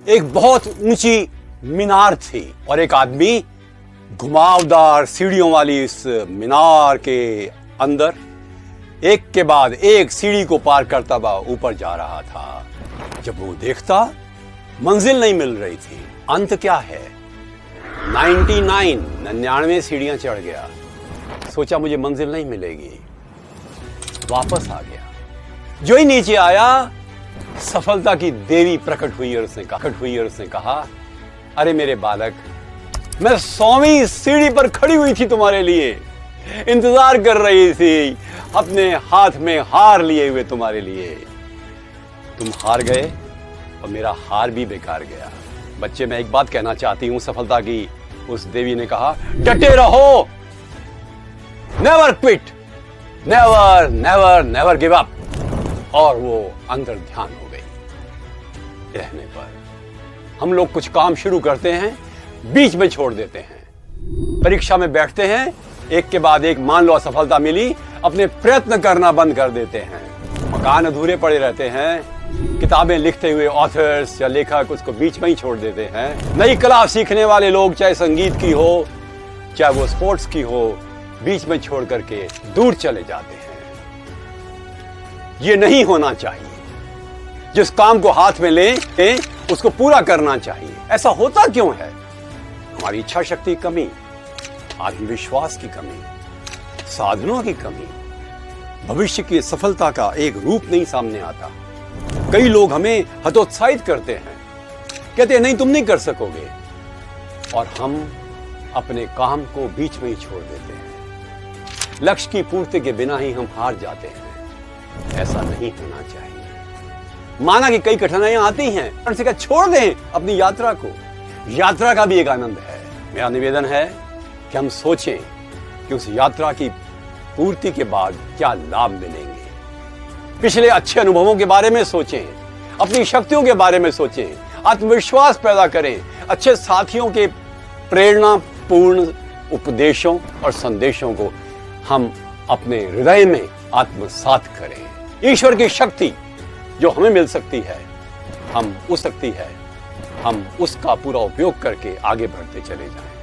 एक बहुत ऊंची मीनार थी और एक आदमी घुमावदार सीढ़ियों वाली इस मीनार के अंदर एक के बाद एक सीढ़ी को पार करता हुआ ऊपर जा रहा था। जब वो देखता मंजिल नहीं मिल रही थी। अंत क्या है? 99 सीढ़ियां चढ़ गया। सोचा मुझे मंजिल नहीं मिलेगी, वापस आ गया। जो ही नीचे आया सफलता की देवी प्रकट हुई और उसने कहा अरे मेरे बालक, मैं 100वीं सीढ़ी पर खड़ी हुई थी, तुम्हारे लिए इंतजार कर रही थी, अपने हाथ में हार लिए हुए तुम्हारे लिए। तुम हार गए और मेरा हार भी बेकार गया। बच्चे, मैं एक बात कहना चाहती हूं, सफलता की उस देवी ने कहा, डटे रहो, never quit, never never never give up. और वो अंदर ध्यान हो गई। रहने पर हम लोग कुछ काम शुरू करते हैं, बीच में छोड़ देते हैं। परीक्षा में बैठते हैं, एक के बाद एक मान लो असफलता मिली, अपने प्रयत्न करना बंद कर देते हैं। मकान अधूरे पड़े रहते हैं। किताबें लिखते हुए ऑथर्स या लेखक उसको बीच में ही छोड़ देते हैं। नई कला सीखने वाले लोग, चाहे संगीत की हो चाहे वो स्पोर्ट्स की हो, बीच में छोड़ करके दूर चले जाते हैं। ये नहीं होना चाहिए। जिस काम को हाथ में ले उसको पूरा करना चाहिए। ऐसा होता क्यों है? हमारी इच्छा शक्ति की कमी, आत्मविश्वास की कमी, साधनों की कमी, भविष्य की सफलता का एक रूप नहीं सामने आता। कई लोग हमें हतोत्साहित करते हैं, कहते हैं नहीं तुम नहीं कर सकोगे, और हम अपने काम को बीच में ही छोड़ देते हैं। लक्ष्य की पूर्ति के बिना ही हम हार जाते हैं। ऐसा नहीं होना चाहिए। माना कि कई कठिनाइयां आती हैं, छोड़ दें अपनी यात्रा को। यात्रा का भी एक आनंद है। मेरा निवेदन है कि हम सोचें कि उस यात्रा की पूर्ति के बाद क्या लाभ मिलेंगे। पिछले अच्छे अनुभवों के बारे में सोचें, अपनी शक्तियों के बारे में सोचें, आत्मविश्वास पैदा करें, अच्छे साथियों के प्रेरणापूर्ण उपदेशों और संदेशों को हम अपने हृदय में आत्मसात करें। ईश्वर की शक्ति जो हमें मिल सकती है, हम उसका पूरा उपयोग करके आगे बढ़ते चले जाएं।